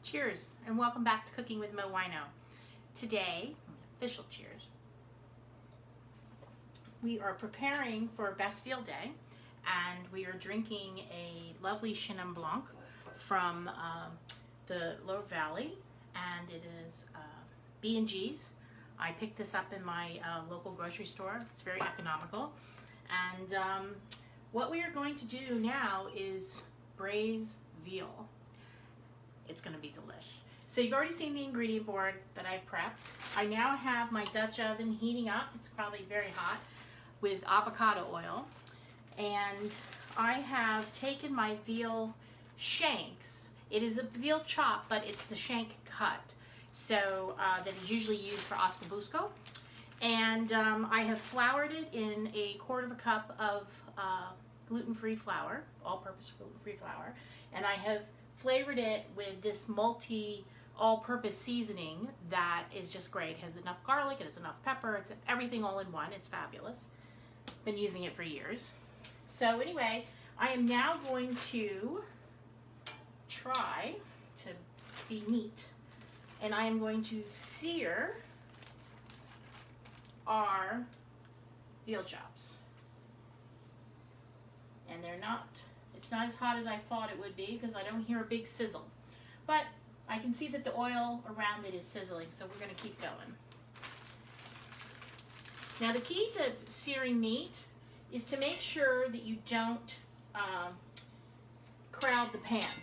Cheers and welcome back to Cooking with MoWino. Today, official cheers, we are preparing for Bastille Day and we are drinking a lovely Chenin Blanc from the Loire Valley, and it is B&G's. I picked this up in my local grocery store. It's very economical. And what we are going to do now is braise veal. It's going to be delish. So you've already seen the ingredient board that I've prepped. I now have my Dutch oven heating up. It's probably very hot with avocado oil. And I have taken my veal shanks. It is a veal chop, but it's the shank cut. So that is usually used for oscabusco. And I have floured it in a 1/4 cup of gluten-free flour, all-purpose gluten-free flour. And I have flavored it with this multi all-purpose seasoning that is just great. It has enough garlic, it has enough pepper, it's everything all in one. It's fabulous. Been using it for years. So anyway, I am now going to try to be neat, and I am going to sear our veal chops. And it's not as hot as I thought it would be because I don't hear a big sizzle. But I can see that the oil around it is sizzling, so we're going to keep going. Now the key to searing meat is to make sure that you don't crowd the pan.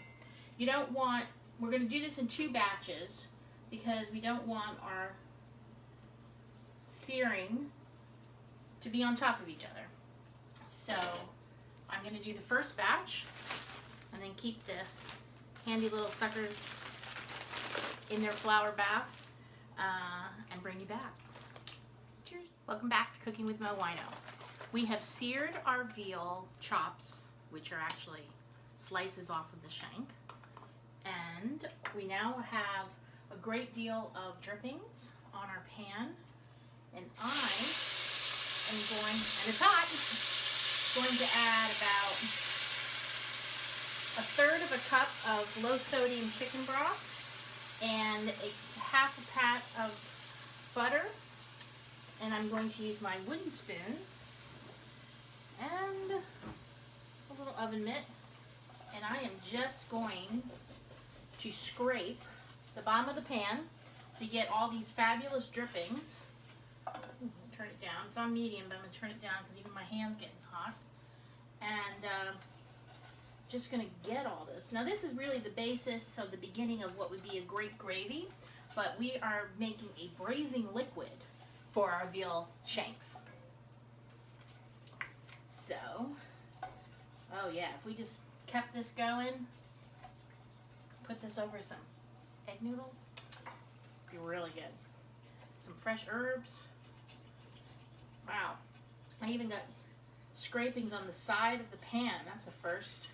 You don't want, we're going to do this in 2 batches because we don't want our searing to be on top of each other. So I'm going to do the first batch and then keep the handy little suckers in their flour bath and bring you back. Cheers. Welcome back to Cooking with MoWino. We have seared our veal chops, which are actually slices off of the shank. And we now have a great deal of drippings on our pan. And I am going, and it's hot, going to add about 1/3 cup of low sodium chicken broth and a 1/2 pat of butter, and I'm going to use my wooden spoon and a little oven mitt, and I am just going to scrape the bottom of the pan to get all these fabulous drippings. Turn it down. It's on medium, but I'm going to turn it down because even my hand's getting hot. And just going to get all this. Now this is really the basis of the beginning of what would be a great gravy, but we are making a braising liquid for our veal shanks. So, oh yeah, if we just kept this going, put this over some egg noodles, it'd be really good. Some fresh herbs. Wow, I even got scrapings on the side of the pan. That's a first.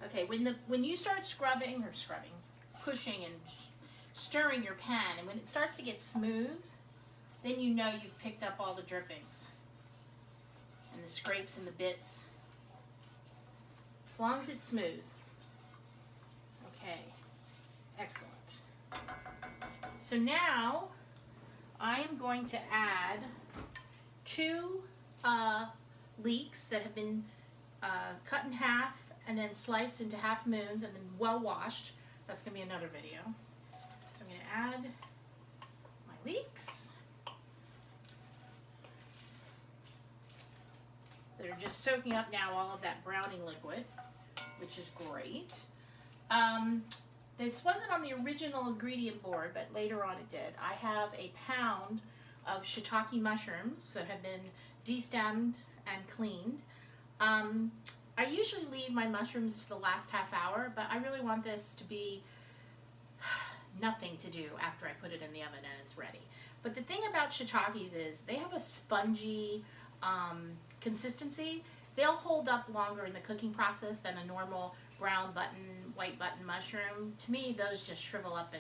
Okay, when you start pushing and stirring your pan, and when it starts to get smooth, then you know you've picked up all the drippings and the scrapes and the bits. As long as it's smooth. Okay, excellent. So now I am going to add 2 leeks that have been cut in half and then sliced into half moons and then well washed. That's going to be another video. So I'm going to add my leeks. They're just soaking up now all of that browning liquid, which is great. This wasn't on the original ingredient board, but later on it did. I have a pound of shiitake mushrooms that have been destemmed and cleaned. I usually leave my mushrooms to the last half hour, but I really want this to be nothing to do after I put it in the oven and it's ready. But the thing about shiitakes is they have a spongy consistency. They'll hold up longer in the cooking process than a normal brown button, white button mushroom. To me, those just shrivel up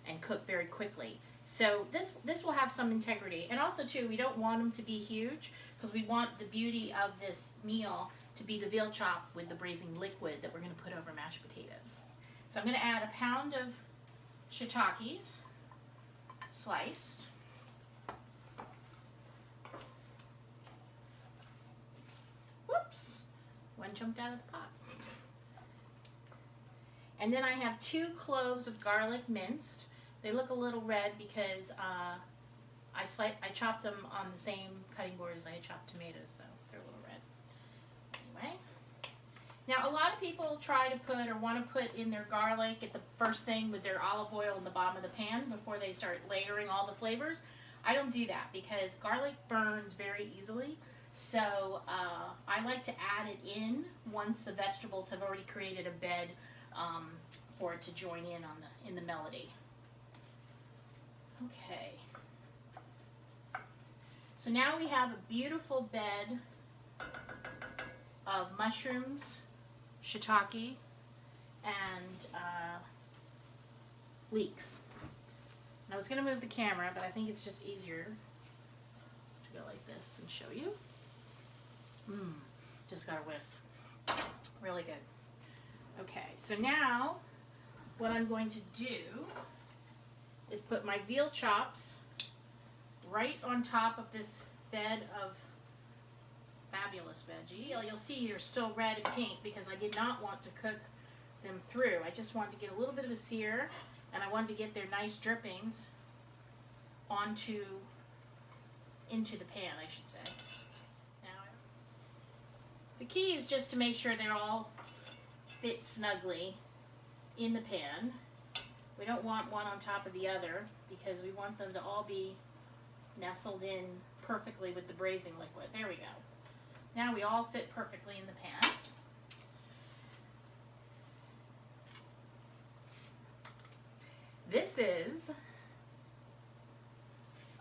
and cook very quickly. So this will have some integrity. And also too, we don't want them to be huge because we want the beauty of this meal to be the veal chop with the braising liquid that we're going to put over mashed potatoes. So I'm going to add a pound of shiitakes sliced. Whoops, one jumped out of the pot. And then I have 2 cloves of garlic minced. They look a little red because I chopped them on the same cutting board as I had chopped tomatoes, so they're a little red. Anyway, now a lot of people try to put or want to put in their garlic at the first thing with their olive oil in the bottom of the pan before they start layering all the flavors. I don't do that because garlic burns very easily. So I like to add it in once the vegetables have already created a bed for it to join in the melody. Okay. So now we have a beautiful bed of mushrooms, shiitake, and leeks. And I was going to move the camera, but I think it's just easier to go like this and show you. Just got a whiff. Really good. Okay, so now what I'm going to do is put my veal chops right on top of this bed of fabulous veggie. You'll see they're still red and pink because I did not want to cook them through. I just wanted to get a little bit of a sear, and I wanted to get their nice drippings into the pan, I should say. Now, the key is just to make sure they're all fit snugly in the pan. We don't want one on top of the other because we want them to all be nestled in perfectly with the braising liquid. There we go. Now we all fit perfectly in the pan. This is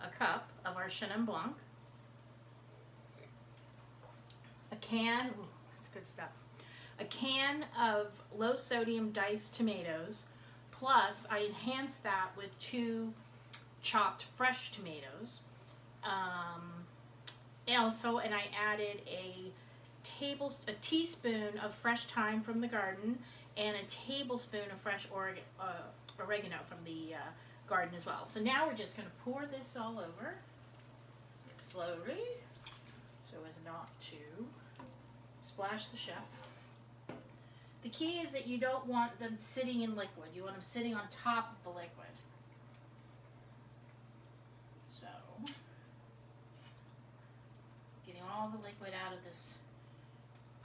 a cup of our Chenin Blanc. A can, ooh, that's good stuff. A can of low sodium diced tomatoes, plus I enhanced that with 2 chopped fresh tomatoes. And I added a teaspoon of fresh thyme from the garden and a tablespoon of fresh oregano from the garden as well. So now we're just going to pour this all over slowly so as not to splash the chef. The key is that you don't want them sitting in liquid. You want them sitting on top of the liquid. So, getting all the liquid out of this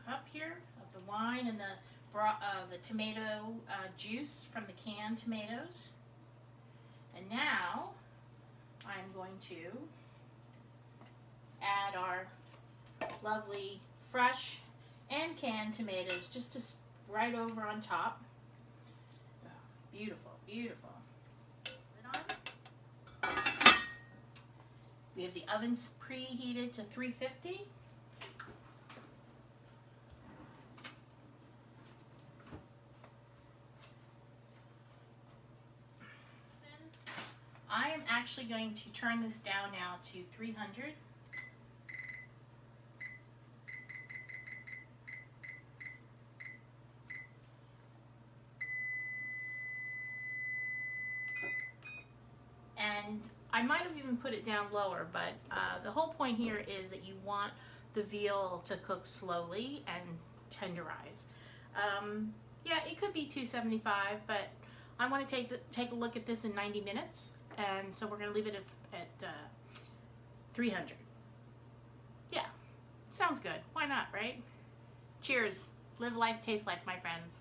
cup here of the wine and the tomato juice from the canned tomatoes. And now I'm going to add our lovely fresh and canned tomatoes just to right over on top. Oh, beautiful, beautiful. We have the ovens preheated to 350. I am actually going to turn this down now to 300. And I might have even put it down lower, but the whole point here is that you want the veal to cook slowly and tenderize. Yeah, it could be 275, but I want to take a look at this in 90 minutes, and so we're going to leave it at 300. Yeah, sounds good. Why not, right? Cheers. Live life, taste life, my friends.